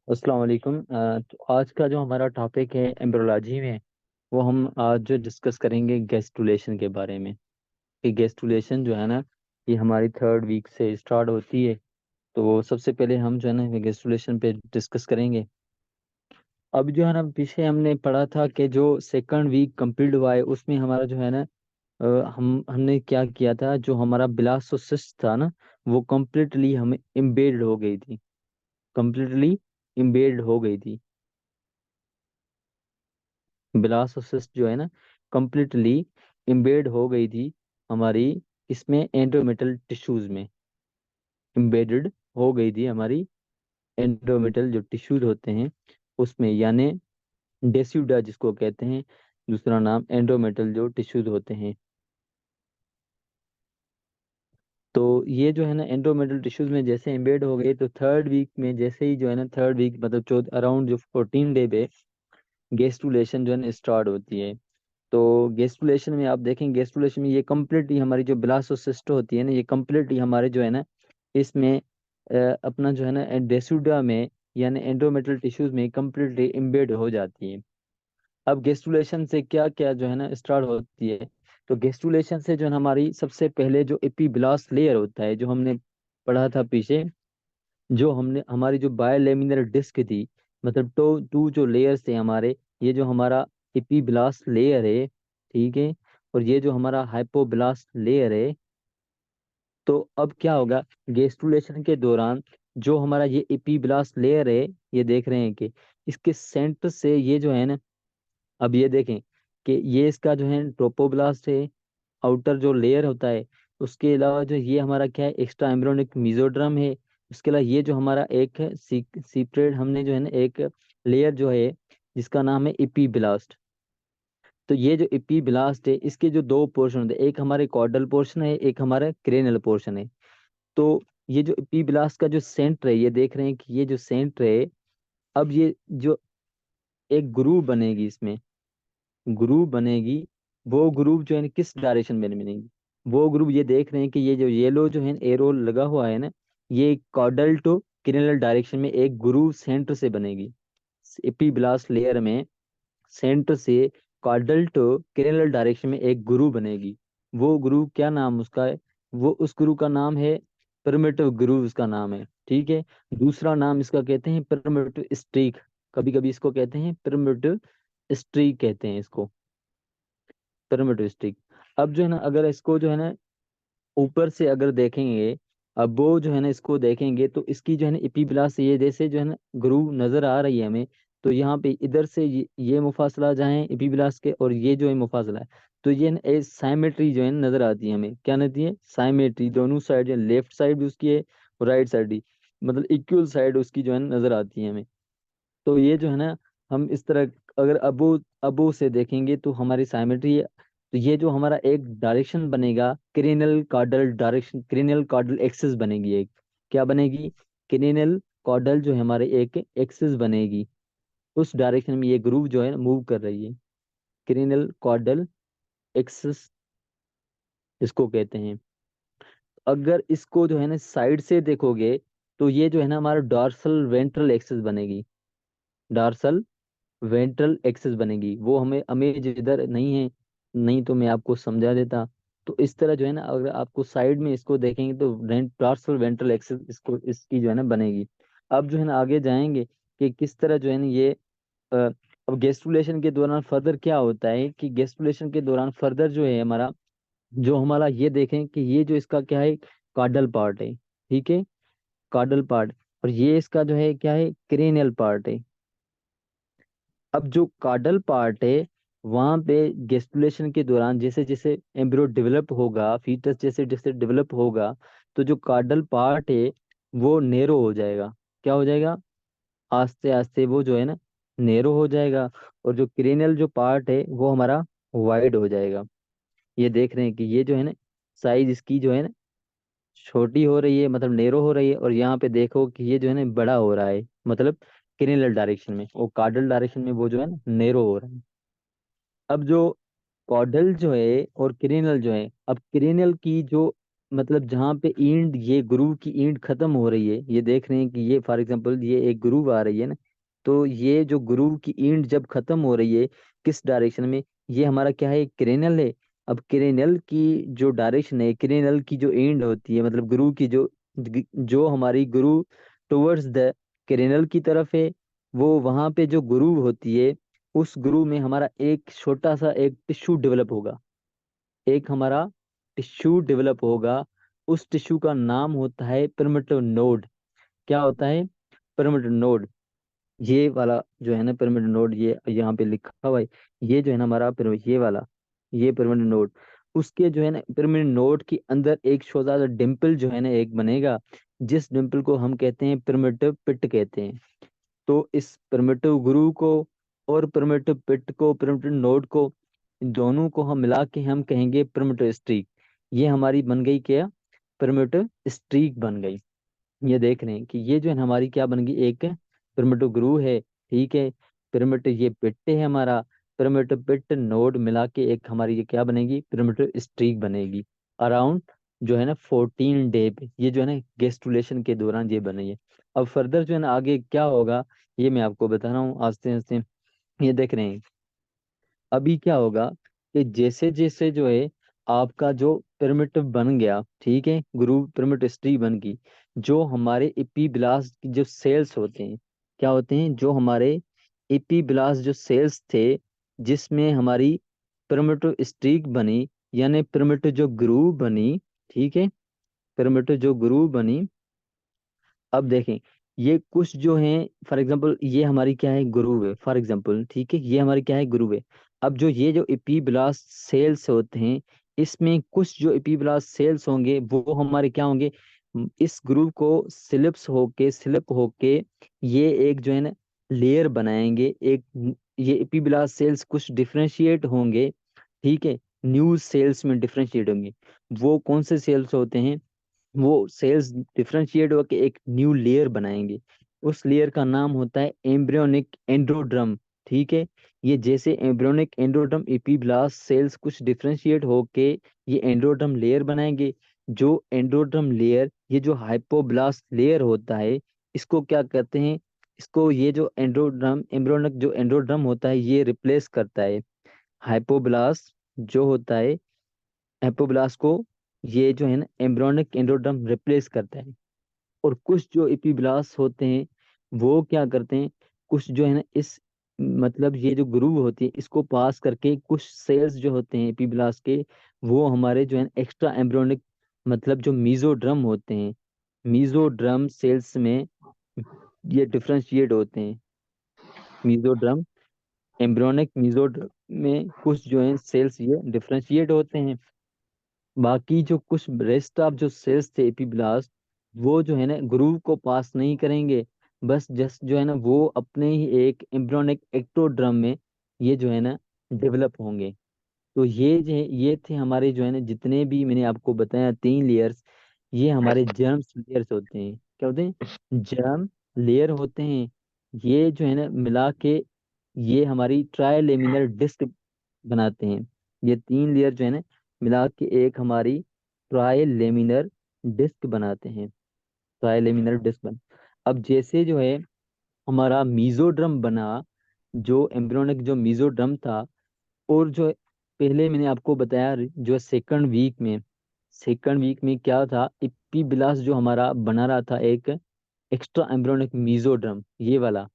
अस्सलाम वालेकुम। तो आज का जो हमारा टॉपिक है एम्ब्रोलॉजी में, वो हम आज जो डिस्कस करेंगे गेस्टुलेशन के बारे में। कि गेस्टुलेशन जो है ना, ये हमारी थर्ड वीक से स्टार्ट होती है। तो सबसे पहले हम जो है ना गेस्टुलेशन पे डिस्कस करेंगे। अब जो है ना, पीछे हमने पढ़ा था कि जो सेकंड वीक कंप्लीट हुआ है उसमें हमारा जो है ना, हमने क्या किया था, जो हमारा ब्लास्टोसिस्ट था ना, वो कम्प्लीटली हमें इम्बेड हो गई थी। कम्प्लीटली इम्बेड हो गई थी। ब्लास्टोसिस्ट जो है ना, कंप्लीटली इम्बेड हो गई थी हमारी इसमें एंडोमेटल टिश्यूज में। इम्बेडेड हो गई थी हमारी एंडोमेटल जो टिश्यूज होते हैं उसमें, यानी डेस्यूडा जिसको कहते हैं, दूसरा नाम एंडोमेटल जो टिश्यूज होते हैं। तो ये जो है ना एंडोमेटल टिश्यूज में जैसे एम्बेड हो गए, तो थर्ड वीक में जैसे ही जो है ना, थर्ड वीक मतलब 14 अराउंड जो 14 डे पे गेस्टुलेशन जो है ना स्टार्ट होती है। तो गेस्टुलेशन में आप देखें, गेस्टुलेशन में ये कम्प्लीटली हमारी जो ब्लास्टोसिस्ट होती है ना, ये कम्प्लीटली हमारे जो है ना इसमें अपना जो है ना डेस्यूडा में, यानी एंडोमेटल टिश्यूज में कम्प्लीटली इम्बेड हो जाती है। अब गेस्टुलेशन से क्या क्या जो है ना स्टार्ट होती है। तो गेस्टुलेशन से जो है ना, हमारी सबसे पहले जो एपीब्लास्ट लेयर होता है, जो हमने पढ़ा था पीछे, जो हमने हमारी जो बायोलेमिनर डिस्क थी, मतलब टू टू जो लेयर्स थे हमारे, ये जो हमारा एपीब्लास्ट लेयर है, ठीक है, और ये जो हमारा हाइपोब्लास्ट लेयर है। तो अब क्या होगा, गेस्टुलेशन के दौरान जो हमारा ये एपीब्लास्ट लेयर है, ये देख रहे हैं कि इसके सेंटर से ये जो है ना, अब ये देखें कि ये इसका जो है ट्रोपोब्लास्ट है, आउटर जो लेयर होता है। उसके अलावा जो ये हमारा क्या है, एक्स्ट्रा एम्ब्रियोनिक मेसोड्रम है। उसके अलावा ये जो हमारा एक है सीपरेट, हमने जो है ना एक लेयर जो है जिसका नाम है एपीब्लास्ट। तो ये जो एपीब्लास्ट है, इसके जो दो पोर्शन होते हैं, एक हमारे कॉर्डल पोर्शन है, एक हमारा क्रेनियल पोर्शन है। तो ये जो एपीब्लास्ट का जो सेंटर है, ये देख रहे हैं कि ये जो सेंटर है, अब ये जो एक ग्रूव बनेगी इसमें, ग्रुप बनेगी। वो ग्रुप जो है ना किस डायरेक्शन में बनेगी, वो ग्रुप ये देख रहे हैं कि ये जो येलो जो है एरो लगा हुआ है ना, ये कॉर्डल टू क्रिनल डायरेक्शन में एक ग्रुप सेंटर से बनेगी। एपीब्लास्ट लेयर में सेंटर से कॉर्डल टू क्रिनल डायरेक्शन में एक ग्रुप बनेगी। वो ग्रुप क्या नाम उसका है, वो उस ग्रुप का नाम है प्रिमिटिव ग्रुप, उसका नाम है, ठीक है। दूसरा नाम इसका कहते हैं प्रिमिटिव स्ट्रीक। कभी कभी इसको कहते हैं प्रिमिटिव स्ट्रीक कहते हैं इसको, पिरामिड स्टिक। अब जो है ना, अगर इसको जो है ना ऊपर से अगर देखेंगे, अब वो जो है ना इसको देखेंगे, तो इसकी जो है ना एपीब्लास्ट से ये जैसे जो है ना ग्रूव नजर आ रही है हमें। तो यहाँ पे इधर से ये मुफासला जाए एपीब्लास्ट के, और ये जो है मुफासला है, तो ये ना साइमेट्री जो है ना नजर आती है हमें। क्या नजर है, साइमेट्री। दोनों साइड जो लेफ्ट साइड भी उसकी है और राइट साइड भी, मतलब इक्वल साइड उसकी जो है ना नजर आती है हमें। तो ये जो है ना, हम इस तरह अगर अबो अबो से देखेंगे तो हमारी साइमेट्री। तो ये जो हमारा एक डायरेक्शन बनेगा, cranial caudal direction, cranial caudal axis बनेगी एक। क्या बनेगी, क्रेनियल कॉर्डल जो है हमारे एक एक्सिस बनेगी। उस डायरेक्शन में ये ग्रुप जो है मूव कर रही है, क्रेनियल कॉर्डल एक्सिस इसको कहते हैं। अगर इसको जो है ना साइड से देखोगे, तो ये जो है ना हमारा डॉर्सल वेंट्रल एक्सिस बनेगी। डॉर्सल वेंट्रल एक्सिस बनेगी। वो हमें इमेज इधर नहीं है, नहीं तो मैं आपको समझा देता। तो इस तरह जो है ना, अगर आपको साइड में इसको देखेंगे तो डॉर्सल वेंट्रल एक्सिस इसको इसकी जो है ना बनेगी। अब जो है ना आगे जाएंगे कि किस तरह जो है ना ये अब गेस्टुलेशन के दौरान फर्दर क्या होता है, कि गेस्टुलेशन के दौरान फर्दर जो है हमारा, जो हमारा ये देखें कि ये जो इसका क्या है, कार्डल पार्ट है, ठीक है, कार्डल पार्ट। और ये इसका जो है क्या है, क्रेनियल पार्ट है। अब जो कार्डल पार्ट है, वहां पे गेस्टुलेशन के दौरान जैसे जैसे एम्ब्रियो डेवलप होगा, फीटस जैसे जैसे डेवलप होगा, तो जो कार्डल पार्ट है वो नेरो हो जाएगा। क्या हो जाएगा, आस्ते आस्ते वो जो है ना नेरो हो जाएगा। और जो क्रेनियल जो पार्ट है वो हमारा वाइड हो जाएगा। ये देख रहे हैं कि ये जो है ना साइज इसकी जो है ना छोटी हो रही है, मतलब नेरो हो रही है, और यहाँ पे देखो कि ये जो है ना बड़ा हो रहा है, मतलब क्रेनियल डायरेक्शन में, और कार्डल डायरेक्शन में वो जो है ना नेरो हो रहा है। अब जो कॉर्डल जो है और क्रेनियल जो है, अब क्रेनियल की जो मतलब जहाँ पे ईंट, ये ग्रूव की ईंट खत्म हो रही है, ये देख रहे हैं कि ये फॉर एग्जांपल ये एक ग्रूव आ रही है ना, तो ये जो ग्रूव की ईंट जब खत्म हो रही है किस डायरेक्शन में, ये हमारा क्या है, क्रेनल है। अब क्रेनल की जो डायरेक्शन है, क्रेनल की जो ईंट होती है, मतलब ग्रूव की जो हमारी ग्रूव टुवर्ड्स द क्रेनल की तरफ है, वो वहां पे जो ग्रूव होती है, उस ग्रूव में हमारा एक छोटा सा एक टिश्यू डेवलप होगा, एक हमारा टिश्यू डेवलप होगा। उस टिश्यू का नाम होता है पिरामिडल नोड। क्या होता है? Pyramidal node. ये वाला जो है ना पिरामिडल नोड, ये यहाँ पे लिखा हुआ है, ये जो है ना हमारा पिरामिड, ये वाला, ये पिरामिडल नोड। उसके जो है ना पिरामिडल नोड के अंदर एक छोटा सा डिम्पल जो है ना एक बनेगा, जिस डिम्पल को हम कहते हैं पिरामिडल पिट कहते हैं। तो इस प्रिमिटिव गुरु को और प्रिमिटिव पिट को, प्रिमिटिव नोड को, इन दोनों को हम मिला के हम कहेंगे प्रिमिटिव स्ट्रीक। ये हमारी बन गई क्या? प्रिमिटिव स्ट्रीक बन गई। ये देख रहे हैं कि ये जो है हमारी क्या बन गई, एक प्रिमिटिव ग्रू है, ठीक है। प्रिमिटिव ये पिट है हमारा, प्रिमिटिव पिट नोड मिला के एक हमारी ये क्या बनेगी, प्रिमिटिव स्ट्रीक बनेगी। अराउंड जो है ना 14 डे पे, ये जो है ना गेस्टुलेशन के दौरान ये बनी है। अब फर्दर जो है ना आगे क्या होगा, ये मैं आपको बता रहा हूँ आस्ते आस्ते। ये देख रहे हैं अभी क्या होगा कि जैसे जैसे जो है आपका जो पिरामिड बन गया, ठीक है, ग्रुप पिरामिड ट्री बन गई, जो हमारे एपीब्लास्ट की जो सेल्स होते हैं, क्या होते हैं, जो हमारे एपीब्लास्ट जो सेल्स थे, जिसमें हमारी पिरामिड स्ट्रीक बनी, यानी पिरामिड जो ग्रुप बनी, ठीक है, पिरामिड जो ग्रुप बनी। अब देखें, ये कुछ जो है, फॉर एग्जांपल ये हमारी क्या है, गुरु है, फॉर एग्जांपल, ठीक है, ये हमारी क्या है, गुरु है। अब जो ये जो एपीब्लास्ट सेल्स होते हैं, इसमें कुछ जो एपीब्लास्ट सेल्स होंगे वो हमारे क्या होंगे, इस ग्रुप को स्लिप होके ये एक जो है ना लेयर बनाएंगे, एक ये एपीब्लास्ट सेल्स कुछ डिफरेंशिएट होंगे, ठीक है, न्यू सेल्स में डिफरेंशिएट होंगे। वो कौन से सेल्स होते हैं, वो सेल्स डिफरेंशिएट होकर एक न्यू लेयर बनाएंगे। उस लेयर का नाम होता है एम्ब्रियोनिक एंड्रोड्रम, ठीक है। ये जैसे एम्ब्रियोनिक एंड्रोड्रम एपीब्लास्ट सेल्स कुछ डिफरेंशिएट होके ये एंड्रोड्रम लेयर बनाएंगे। जो एंड्रोड्रम लेयर, ये जो हाइपोब्लास्ट लेयर होता है, इसको क्या कहते हैं, इसको ये जो एंड्रोड्रम एम्ब्रियोनिक जो एंड्रोड्रम होता है ये रिप्लेस करता है। हाइपोब्लास्ट जो होता है, हाइपोब्लास्ट को ये जो है ना एम्ब्रियोनिक एंडोडर्म रिप्लेस करता है। और कुछ जो एपिब्लास्ट होते हैं वो क्या करते हैं, कुछ जो है ना इस मतलब ये जो ग्रूव होती है इसको पास करके कुछ सेल्स जो होते हैं एपिब्लास्ट के, वो हमारे जो है एक्स्ट्रा एम्ब्रियोनिक मतलब जो मीजोड्रम होते हैं, मीजोड्रम सेल्स में ये डिफरेंशिएट होते हैं। मीजोड्रम, एम्ब्रियोनिक मीजोड्रम में कुछ जो है सेल्स ये डिफरेंशिएट होते हैं। बाकी जो कुछ रेस्ट ऑफ जो सेल्स थे एपिब्लास्ट, वो जो है ना ग्रूव को पास नहीं करेंगे, बस जस्ट जो है ना वो अपने ही एक एम्ब्रियोनिक एक्टोड्रम में ये जो है ना डेवलप होंगे। तो ये थे हमारे जो है ना जितने भी मैंने आपको बताया 3 लेयर्स, ये हमारे जर्म लेयर्स होते हैं। क्या होते हैं? जर्म लेयर होते हैं। ये जो है ना मिला के ये हमारी ट्राइलेमिनर डिस्क बनाते हैं। ये 3 लेयर जो है ना मिला के एक हमारी ट्राइलेमिनर डिस्क बनाते हैं। ट्राइलेमिनर डिस्क बन, अब जैसे जो है हमारा मीजोड्रम बना, जो एम्ब्रियोनिक जो मीजोड्रम था, और जो पहले मैंने आपको बताया जो सेकंड वीक में क्या था, इपीब्लास्ट जो हमारा बना रहा था एक एक्स्ट्रा एम्ब्रियोनिक मीजोड्रम, ये वाला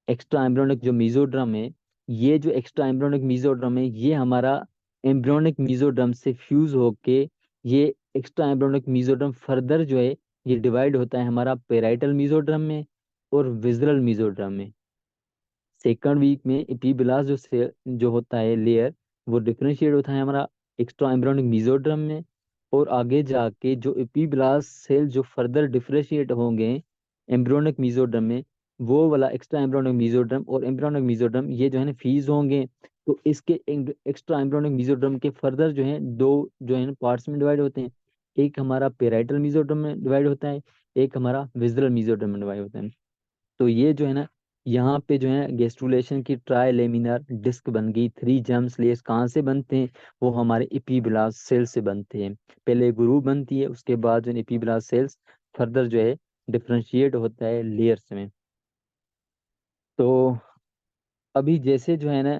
एक्स्ट्रा एम्ब्रियोनिक जो मीजोड्रम है, ये जो एक्स्ट्रा एम्ब्रियोनिक मीजोड्रम है ये हमारा एम्ब्रियोनिक मीजोड्रम से फ्यूज होके ये एक्स्ट्रा एम्ब्रियोनिक मीजोड्रम फर्दर जो है ये डिवाइड होता है हमारा पेराइटल मीजोड्रम में और विजरल मीजोड्रम में। सेकंड वीक में एपीब्लास्ट जो होता है लेयर, वो डिफरेंशिएट होता है हमारा एक्स्ट्रा एम्ब्रियोनिक मीजोड्रम में। और आगे जाके जो एपीब्लास्ट सेल जो फर्दर डिफरेंशिएट होंगे एम्ब्रियोनिक मीजोड्रम में, वो वाला एक्स्ट्रा एम्ब्रियोनिक मीजोड्रम और एम्ब्रियोनिक मीजोड्रम ये जो है ना फीज होंगे। तो इसके एक्स्ट्रा एम्ब्रियोनिक मीजोड्रम के फर्दर जो है दो जो है पार्ट्स में डिवाइड होते हैं। एक हमारा पेराइटल मीजोड्रम में डिवाइड होता है, एक हमारा विजरल मीजोड्रम में डिवाइड होता है। तो ये जो है ना यहाँ पे जो है गेस्टुलेशन की ट्राई लेमिनार डिस्क बन गई। 3 जर्म्स लेयर्स कहाँ से बनते हैं? वो हमारे एपीब्लास्ट सेल से बनते हैं। पहले ग्रुव बनती है, उसके बाद जो एपीब्लास्ट सेल्स फर्दर जो है डिफ्रेंशिएट होता है लेयर्स में। तो अभी जैसे जो है ना,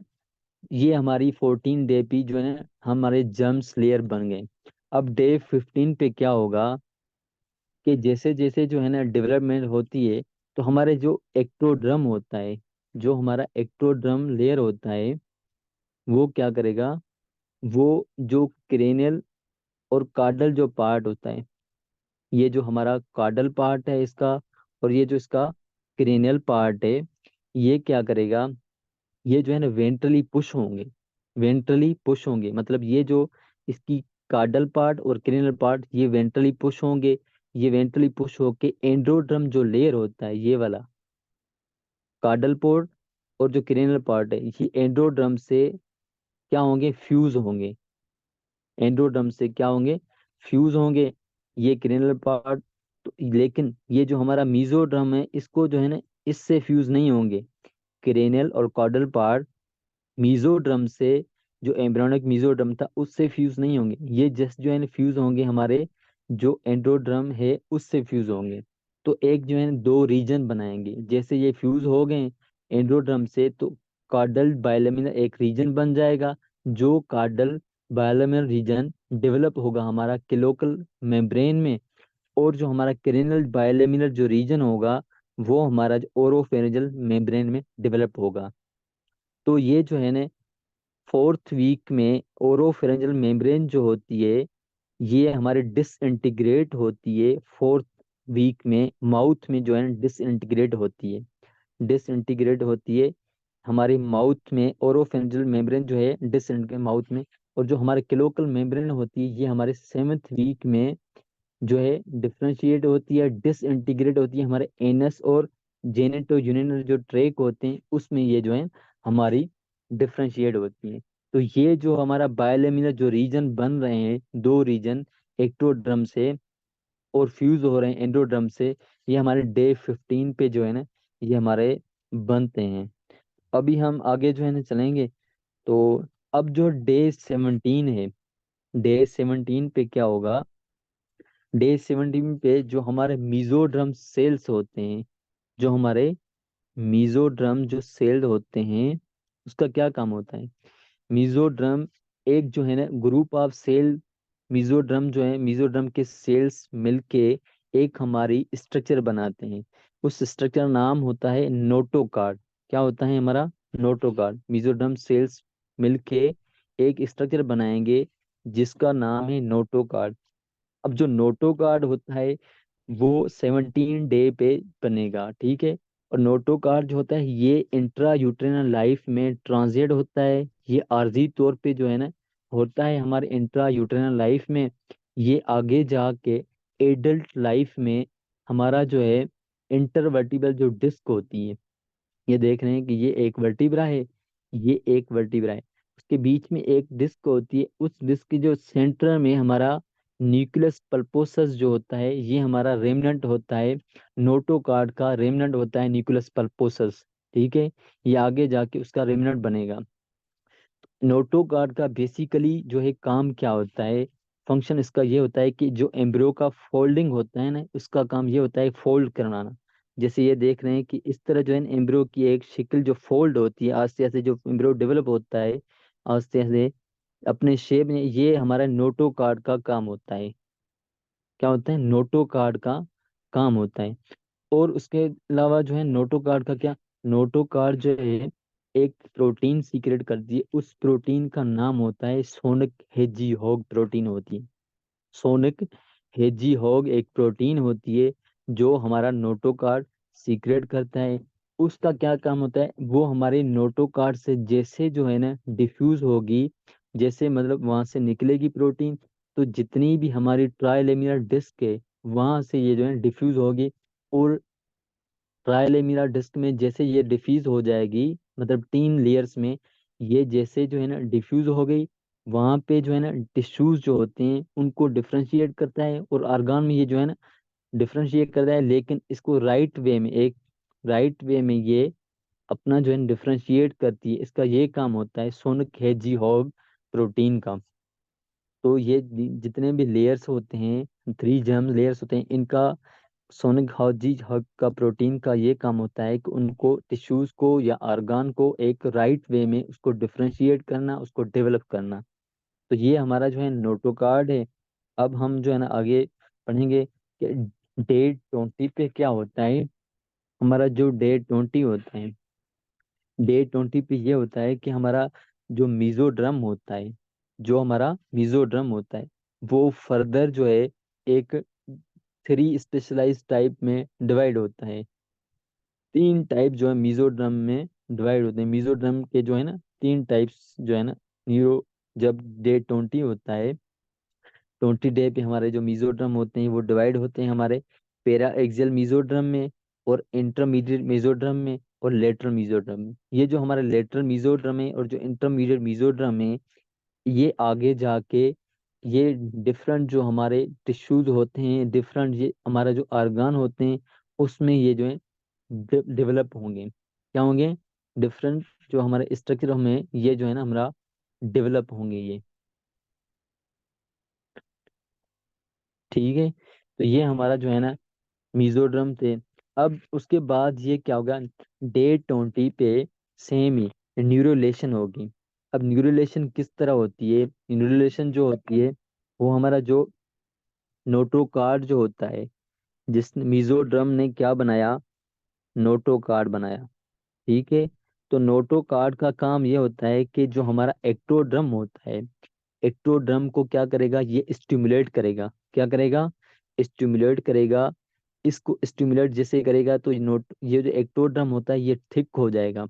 ये हमारी 14 डे पे जो है ना हमारे जर्म्स लेयर बन गए। अब डे 15 पे क्या होगा कि जैसे जैसे जो है ना डेवलपमेंट होती है, तो हमारे जो एक्टोड्रम होता है, जो हमारा एक्टोड्रम लेयर होता है, वो क्या करेगा, वो जो क्रेनियल और कार्डल जो पार्ट होता है, ये जो हमारा कार्डल पार्ट है इसका, और ये जो इसका क्रेनियल पार्ट है, ये क्या करेगा, ये जो है ना वेंट्रली पुश होंगे। वेंट्रली पुश होंगे मतलब ये जो इसकी कार्डल पार्ट और क्रेनियल पार्ट ये वेंट्रली पुश होंगे। ये वेंट्रली पुश होके एंडोड्रम जो लेयर होता है, ये वाला कार्डल पोर्ट और जो क्रेनियल पार्ट है, ये एंडोड्रम से क्या होंगे, फ्यूज होंगे। एंडोड्रम से क्या होंगे, फ्यूज होंगे ये क्रेनियल पार्ट। तो लेकिन ये जो हमारा मीजोड्रम है, इसको जो है ना इससे फ्यूज नहीं होंगे। क्रेनियल और कॉर्डल पार्ट मीजोड्रम से, जो एम्ब्रियोनिक मीजोड्रम था उससे फ्यूज नहीं होंगे। ये जस्ट जो है फ्यूज होंगे हमारे जो एंडोड्रम है उससे फ्यूज होंगे। तो एक जो है दो रीजन बनाएंगे। जैसे ये फ्यूज हो गए एंडोड्रम से, तो कार्डल बायलेमिनर एक रीजन बन जाएगा। जो कार्डल बायलेमिनर रीजन डेवलप होगा हमारा क्लोकल मेम्ब्रेन में, और जो हमारा क्रेनियल बायलेमिनर जो रीजन होगा, वो हमारा ओरोफेरिंजियल मेम्ब्रेन में डेवलप होगा। तो ये जो है ना 4th वीक में ओरोफेरेंजियल मेम्ब्रेन जो होती है, ये हमारे डिसइंटीग्रेट होती है। 4th वीक में माउथ में जो है डिसइंटीग्रेट होती है। डिसइंटीग्रेट होती है हमारे माउथ में। ओरोफेरेंजियल मेम्ब्रेन जो है डिसइंटीग्रेट माउथ में। और जो हमारे क्लोकल मेम्ब्रेन होती है, ये हमारे 7th वीक में जो है डिफ्रेंशिएट होती है, डिसइंटीग्रेट होती है हमारे एनस और जेनेटो यूरिनरी जो ट्रैक होते हैं, उसमें ये जो है हमारी डिफ्रेंशिएट होती है। तो ये जो हमारा बायोलेमिनर जो रीजन बन रहे हैं, दो रीजन एक्टोड्रम से और फ्यूज हो रहे हैं एंडोड्रम से, ये हमारे डे 15 पे जो है ना ये हमारे बनते हैं। अभी हम आगे जो है ना चलेंगे। तो अब जो डे 17 है, डे 17 पे क्या होगा, डे 17 पे जो हमारे मीजोड्रम सेल्स होते हैं, जो हमारे मीजोड्रम जो सेल होते हैं, उसका क्या काम होता है। मीजोड्रम एक जो है ना ग्रुप ऑफ सेल, मीजोड्रम जो है मीजोड्रम के सेल्स मिलके एक हमारी स्ट्रक्चर बनाते हैं। उस स्ट्रक्चर नाम होता है नोटोकार्ड। क्या होता है हमारा, नोटोकार्ड। मीजोड्रम सेल्स मिलके एक स्ट्रक्चर बनाएंगे जिसका नाम है नोटोकार्ड। अब जो नोटो कार्ड होता है वो 17 डे पे बनेगा, ठीक है। और नोटो कार्ड जो होता है ये इंट्रा यूट्रिनल लाइफ में ट्रांजिट होता है। ये आर्जी तौर पे जो है ना होता है हमारे इंट्रा यूट्रिनल लाइफ में। ये आगे जाके एडल्ट लाइफ में हमारा जो है इंटरवर्टिबल जो डिस्क होती है, ये देख रहे हैं कि ये एक वर्टिब्रा है, ये एक वर्टिब्रा है, उसके बीच में एक डिस्क होती है। उस डिस्क के जो सेंटर में हमारा न्यूक्लियस पल्पोसस जो होता है, ये हमारा रेमनंट होता है। नोटोकार्ड का रेमनंट होता है न्यूक्लियस पल्पोसस, ठीक है। ये आगे जाके उसका रेमनंट बनेगा। नोटो कार्ड का बेसिकली जो है काम क्या होता है, फंक्शन इसका ये होता है कि जो एम्ब्रियो का फोल्डिंग होता है ना, उसका काम ये होता है फोल्ड करवाना। जैसे ये देख रहे हैं कि इस तरह जो है एम्ब्रियो की एक शिकल जो फोल्ड होती है, आस्ते आस्ते जो एम्ब्रियो डेवलप होता है आस्ते आस्ते अपने शेप में, ये हमारा नोटो कार्ड का काम होता है। क्या होता है, नोटो कार्ड का काम होता है। और उसके अलावा जो है नोटो कार्ड का क्या, नोटो कार्ड जो है एक प्रोटीन सीक्रेट करती है। उस प्रोटीन का नाम होता है सोनिक हेजी हॉग प्रोटीन होती है। सोनिक हेजी हॉग एक प्रोटीन होती है जो हमारा नोटो कार्ड सीक्रेट करता है। उसका क्या काम होता है, वो हमारे नोटो कार्ड से जैसे जो है ना डिफ्यूज होगी, जैसे मतलब वहां से निकलेगी प्रोटीन, तो जितनी भी हमारी ट्राइलेमिनर डिस्क है वहां से ये जो है डिफ्यूज होगी। और ट्राइलेमिनर डिस्क में जैसे ये डिफ्यूज हो जाएगी, मतलब 3 लेयर्स में ये जैसे जो है ना डिफ्यूज हो गई, वहां पे जो है ना टिश्यूज जो होते हैं उनको डिफ्रेंशिएट करता है, और आर्गान में ये जो है ना डिफ्रेंशिएट करता है। लेकिन इसको राइट वे में, एक राइट वे में ये अपना जो है डिफ्रेंशिएट करती है, इसका ये काम होता है सोनिक हेजी प्रोटीन का। तो ये जितने भी लेयर्स होते हैं, 3 जर्म लेयर्स होते हैं, इनका सोनिक हेजी हॉग का प्रोटीन का ये काम होता है कि उनको टिश्यूज को या ऑर्गान को एक राइट वे में उसको डिफ्रेंशिएट करना, उसको डेवलप करना। तो ये हमारा जो है नोटोकार्ड है। अब हम जो है ना आगे पढ़ेंगे कि डे 20 पे क्या होता है। हमारा जो डे 20 होता है, डे 20 पे ये होता है कि हमारा जो मीजोड्रम होता है, जो हमारा मीजोड्रम होता है, वो फर्दर जो है एक 3 स्पेशलाइज टाइप में डिवाइड होता है। 3 टाइप जो है मीजोड्रम में डिवाइड होते हैं। मीजोड्रम के जो है ना 3 टाइप्स जो है ना, न्यूरो, जब डे 20 होता है, 20 डे पे हमारे जो मीजोड्रम होते हैं वो डिवाइड होते हैं हमारे पेरा एक्सियल मीजोड्रम में, और इंटरमीडिएट मीजोड्रम में, और लेटरल मीजोड्रम में। ये जो हमारे लेटरल मीजोड्रम है और जो इंटरमीडिएट मीजोड्रम है, ये आगे जाके ये डिफरेंट जो हमारे टिश्यूज होते हैं, डिफरेंट ये हमारा जो ऑर्गान होते हैं, उसमें ये जो है डेवलप होंगे। क्या होंगे? डिफरेंट जो हमारे स्ट्रक्चर में ये जो है ना हमारा डेवलप होंगे ये। ठीक है। तो ये हमारा जो है ना मीजोरम थे। अब उसके बाद ये क्या होगा, डे 20 पे सेम ही न्यूरोलेशन होगी। अब न्यूरोलेशन किस तरह होती है? न्यूरोलेशन जो होती है वो हमारा जो नोटोकार्ड जो होता है, जिस मीजोड्रम ने क्या बनाया, नोटोकार्ड बनाया। ठीक है। तो नोटोकार्ड का काम ये होता है कि जो हमारा एक्टोड्रम होता है, एक्टोड्रम को क्या करेगा, ये स्टिमुलेट करेगा। क्या करेगा? स्टिमुलेट करेगा। इसको स्टिमुलेट जैसे करेगा तो ये जो एक्टोड्रम होता है ये थिक हो जाएगा।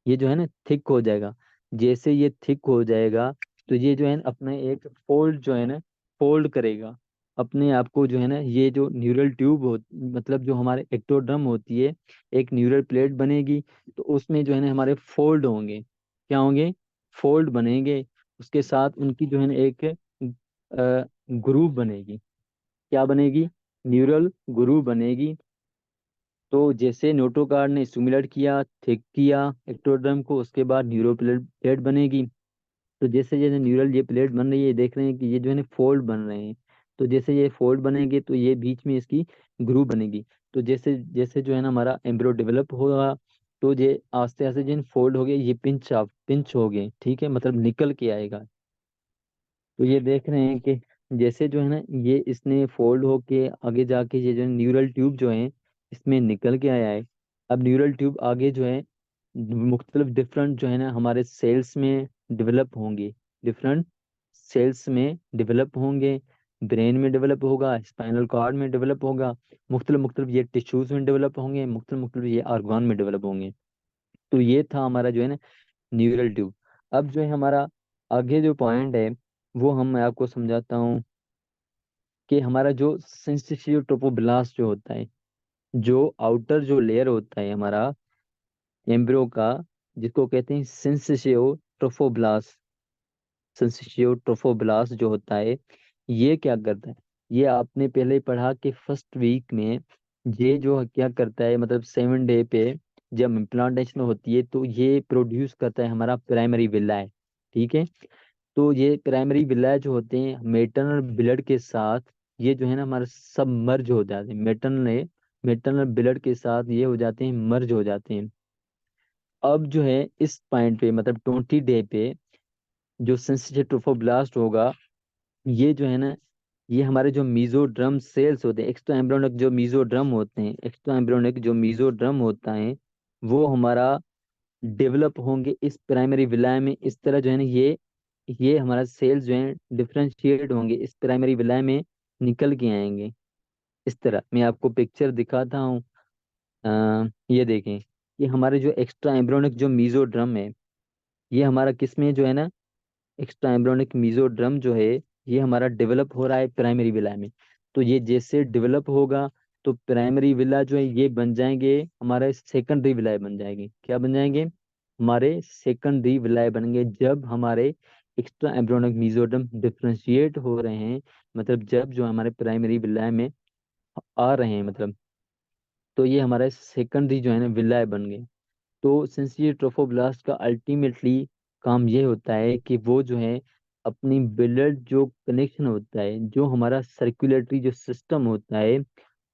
ये जो है ना थिक हो जाएगा। जैसे ये थिक हो जाएगा तो ये जो है ना अपने एक फोल्ड जो है ना, फोल्ड करेगा अपने आप को। जो है ना ये जो न्यूरल ट्यूब हो, मतलब जो हमारे एक्टोड्रम होती है, एक न्यूरल प्लेट बनेगी। तो उसमें जो है ना हमारे फोल्ड होंगे। क्या होंगे? फोल्ड बनेंगे। उसके साथ उनकी जो है ना एक ग्रुप बनेगी। क्या बनेगी? न्यूरल ग्रुप बनेगी। तो जैसे नोटोकार्ड ने स्टिमुलेट किया, थिक किया एक्टोडर्म को, उसके बाद न्यूरो प्लेट बनेगी। तो जैसे जैसे न्यूरल ये प्लेट बन रही है, देख रहे हैं कि ये जो है ना फोल्ड बन रहे हैं। तो जैसे ये फोल्ड बनेंगे तो ये बीच में इसकी ग्रुव बनेगी। तो जैसे जैसे जो है ना हमारा एम्ब्रियो डेवलप होगा, तो ये आस्ते आस्ते जिन फोल्ड हो गए ये पिंच हो गए। ठीक है, मतलब निकल के आएगा। तो ये देख रहे हैं कि जैसे जो है ना ये इसने फोल्ड होके आगे जाके ये जो न्यूरल ट्यूब जो है इसमें निकल के आया है। अब न्यूरल ट्यूब आगे जो है मुख्तलिफ डिफरेंट जो है ना हमारे सेल्स में डेवलप होंगे। डिफरेंट सेल्स में डेवलप होंगे। ब्रेन में डेवलप होगा, स्पाइनल कॉर्ड में डेवलप होगा, मुख्तलिफ मुख्तलिफ ये टिश्यूज में डेवलप होंगे, मुख्तलिफ मुख्तलिफ ये ऑर्गन में डेवलप होंगे। तो ये था हमारा जो है ना न्यूरल ट्यूब। अब जो है हमारा आगे जो पॉइंट है वो मैं आपको समझाता हूँ कि हमारा जो सिंस्टिशियो ट्रोपोब्लास्ट जो होता है, जो आउटर जो लेयर होता है हमारा एम्ब्रियो का, जिसको कहते हैं सिंस्टिशियो ट्रोफोब्लास्ट। सिंस्टिशियो ट्रोफोब्लास्ट जो होता है ये क्या करता है? ये आपने पहले ही पढ़ा कि फर्स्ट वीक में ये जो क्या करता है, मतलब 7 डे पे जब इम्प्लांटेशन होती है तो ये प्रोड्यूस करता है हमारा प्राइमरी विलाय। ठीक है। तो ये प्राइमरी विलाय जो होते हैं मेटरनल ब्लड के साथ, ये जो है ना हमारे सब मर्ज हो जाते हैं। मेटरनल ब्लड के साथ ये हो जाते हैं, मर्ज हो जाते हैं। अब जो है इस पॉइंट पे मतलब 20 डे पे जो सेंसिटिव ट्रोफोब्लास्ट होगा, ये जो है ना ये हमारे जो मीजोड्रम सेल्स होते हैं, एक्स्ट्रा एम्ब्रियोनिक जो मीजोड्रम होते हैं, एक्स्ट्रा एम्ब्रियोनिक जो मीजोड्रम होता है वो हमारा डेवलप होंगे इस प्राइमरी विलाय में। इस तरह जो है ना ये हमारा सेल्स जो है डिफ्रेंशिएट होंगे, इस प्राइमरी विलाय में निकल के आएंगे। इस तरह मैं आपको पिक्चर दिखाता हूँ। ये देखें, ये हमारे जो एक्स्ट्रा एम्ब्रियोनिक जो मीजोड्रम है, ये हमारा किसमें जो है ना एक्स्ट्रा एम्ब्रियोनिक मीजोड्रम जो है ये हमारा डेवलप हो रहा है प्राइमरी विला में। तो ये जैसे डेवलप होगा तो प्राइमरी विला जो है ये बन जाएंगे हमारे सेकेंडरी विलाय बन जाएंगे। क्या बन जाएंगे? हमारे सेकेंडरी विलाय बनेंगे जब हमारे एक्स्ट्रा एम्ब्रियोनिक मीजोड्रम डिफ्रेंशिएट हो रहे हैं, मतलब जब जो हमारे प्राइमरी विलाय में आ रहे हैं मतलब। तो ये हमारे सेकेंडरी जो है ना विलाय बन गए। तो सिंसियर ट्रोफोब्लास्ट का अल्टीमेटली काम ये होता है कि वो जो है अपनी ब्लड जो कनेक्शन होता है, जो हमारा सर्कुलेटरी जो सिस्टम होता है,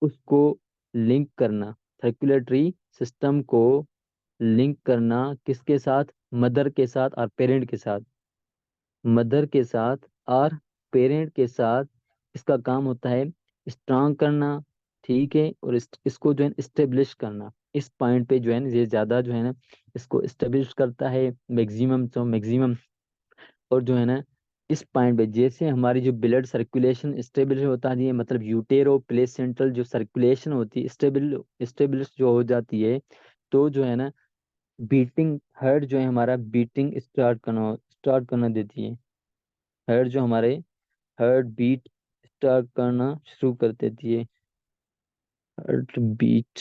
उसको लिंक करना, सर्कुलेटरी सिस्टम को लिंक करना किसके साथ? मदर के साथ और पेरेंट के साथ। मदर के साथ और पेरेंट के साथ इसका काम होता है स्ट्रांग करना, ठीक है। और इसको जो है इस्टेब्लिश करना, इस पॉइंट पे जो है ना ये ज्यादा जो है ना इसको इस्टेब्लिश करता है मैक्सिमम तो मैक्सिमम। और जो है ना इस पॉइंट पे जैसे हमारी जो ब्लड सर्कुलेशन स्टेबल होता है, मतलब यूटेरो प्लेसेंटल जो सर्कुलेशन होती है स्टेबलिश जो हो जाती है, तो जो है ना बीटिंग हार्ट जो है हमारा बीटिंग स्टार्ट करना देती है। हार्ट जो हमारे हार्ट बीट स्टार्ट करना शुरू कर देती है। हार्ट बीट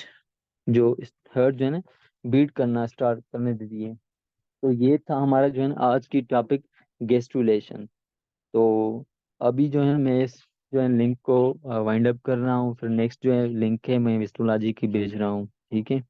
जो हार्ट जो है ना बीट करना स्टार्ट करने देती है। तो ये था हमारा जो है ना आज की टॉपिक, गेस्टुलेशन। तो अभी जो है मैं इस जो है लिंक को वाइंड अप कर रहा हूँ, फिर नेक्स्ट जो है लिंक है मैं विस्टोलॉजी की भेज रहा हूँ, ठीक है।